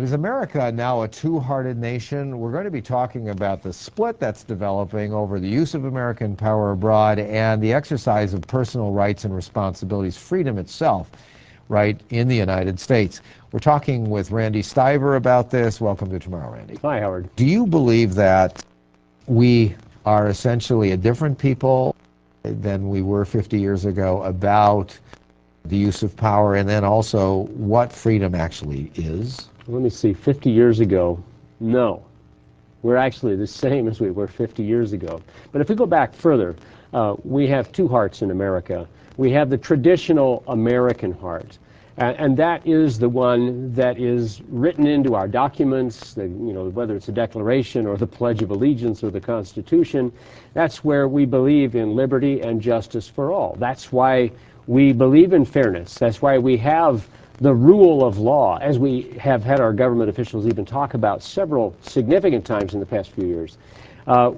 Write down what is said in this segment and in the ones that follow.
Is America now a two-hearted nation? We're going to be talking about the split that's developing over the use of American power abroad and the exercise of personal rights and responsibilities, freedom itself, right, in the United States. We're talking with Randy Stiver about this. Welcome to Tomorrow, Randy. Hi, Howard. Do you believe that we are essentially a different people than we were 50 years ago about the use of power, and then also what freedom actually is? Let me see, 50 years ago, no. We're actually the same as we were 50 years ago. But if we go back further, we have two hearts in America. We have the traditional American heart, and that is the one that is written into our documents, whether it's a Declaration or the Pledge of Allegiance or the Constitution. That's where we believe in liberty and justice for all. That's why we believe in fairness. That's why we have the rule of law, as we have had our government officials even talk about several significant times in the past few years.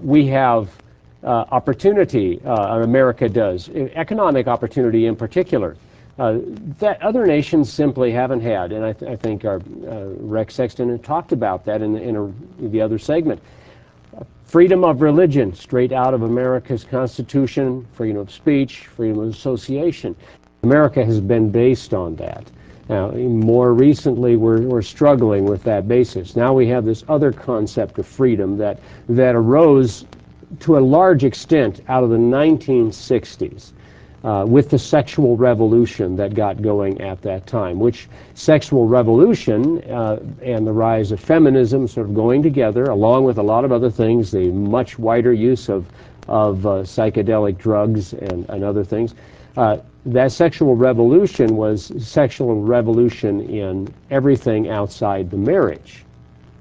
We have opportunity, America does, economic opportunity in particular, that other nations simply haven't had. And I think our Rex Sexton had talked about that in the other segment. Freedom of religion, straight out of America's Constitution, freedom of speech, freedom of association. America has been based on that. Now, more recently, we're struggling with that basis. Now we have this other concept of freedom that arose to a large extent out of the 1960s with the sexual revolution that got going at that time, which sexual revolution and the rise of feminism sort of going together, along with a lot of other things, the much wider use of psychedelic drugs and other things. That sexual revolution was sexual revolution in everything outside the marriage.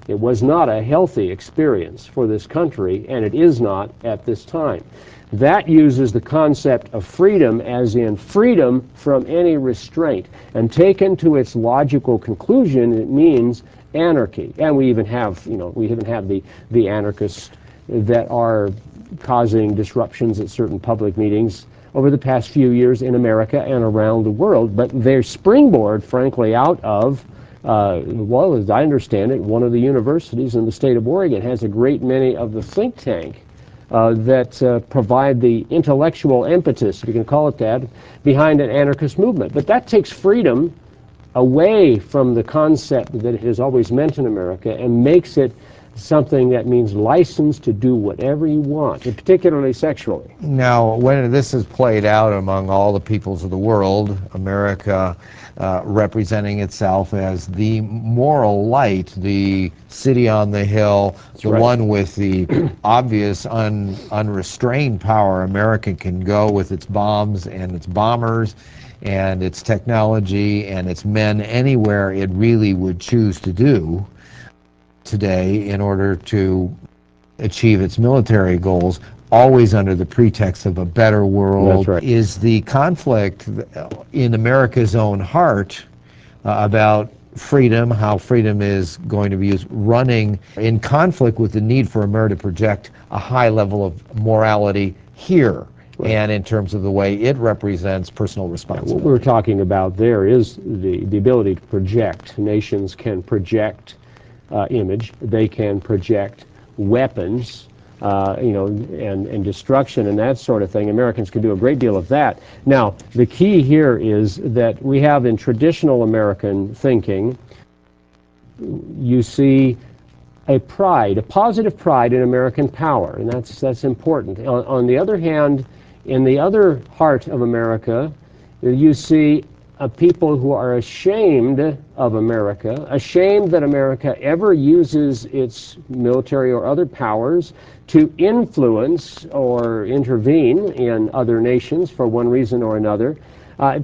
It was not a healthy experience for this country, and it is not at this time. That uses the concept of freedom as in freedom from any restraint, and taken to its logical conclusion, it means anarchy. And we even have, the anarchists that are causing disruptions at certain public meetings over the past few years in America and around the world, but their springboard, frankly, out of, well, as I understand it, one of the universities in the state of Oregon has a great many of the think tank that provide the intellectual impetus, if you can call it that, behind an anarchist movement. But that takes freedom away from the concept that it has always meant in America and makes it something that means license to do whatever you want, and particularly sexually. Now, when this is played out among all the peoples of the world, America representing itself as the moral light, the city on the hill, the one with the obvious unrestrained power, America can go with its bombs and its bombers and its technology and its men anywhere it really would choose to do today in order to achieve its military goals, always under the pretext of a better world. That's right. Is the conflict in America's own heart about freedom, how freedom is going to be used, running in conflict with the need for America to project a high level of morality here? Right. And in terms of the way it represents personal responsibility. What we're talking about there is the ability to project. Nations can project image, they can project weapons, and destruction and that sort of thing. Americans can do a great deal of that. Now, the key here is that we have in traditional American thinking, you see a pride, a positive pride in American power, and that's important. On the other hand, in the other heart of America, you see people who are ashamed of America, ashamed that America ever uses its military or other powers to influence or intervene in other nations for one reason or another.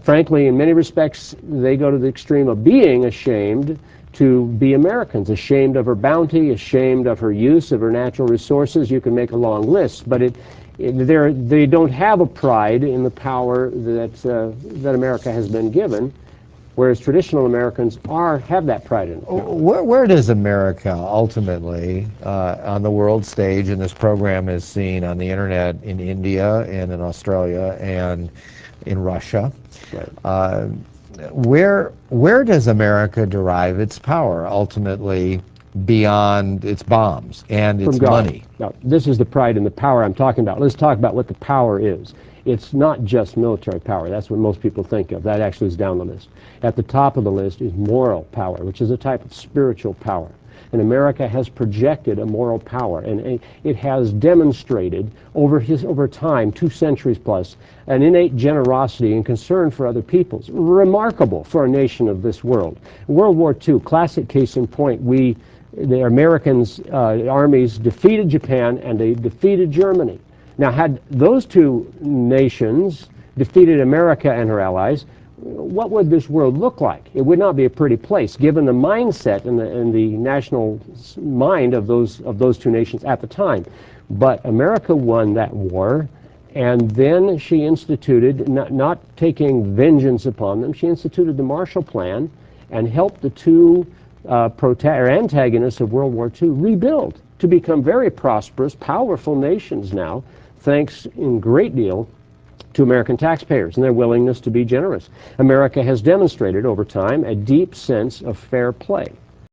Frankly, in many respects, they go to the extreme of being ashamed to be Americans, ashamed of her bounty, ashamed of her use of her natural resources. You can make a long list, but they don't have a pride in the power that America has been given, whereas traditional Americans have that pride in it. Where does America ultimately, on the world stage, and this program is seen on the internet in India and in Australia and in Russia, right. where does America derive its power ultimately beyond its bombs and its From God. money? Now, this is the pride and the power I'm talking about. Let's talk about what the power is. It's not just military power. That's what most people think of. That actually is down the list. At the top of the list is moral power, which is a type of spiritual power. And America has projected a moral power, and it has demonstrated over time, 2 centuries plus, an innate generosity and concern for other peoples, remarkable for a nation of this world. World War II, classic case in point, the Americans' armies defeated Japan and they defeated Germany. Now, had those 2 nations defeated America and her allies, what would this world look like? It would not be a pretty place, given the mindset and the national mind of those 2 nations at the time. But America won that war, and then she instituted, not taking vengeance upon them, she instituted the Marshall Plan and helped the 2 antagonists of World War II rebuild to become very prosperous, powerful nations now, thanks in great deal to American taxpayers and their willingness to be generous. America has demonstrated over time a deep sense of fair play.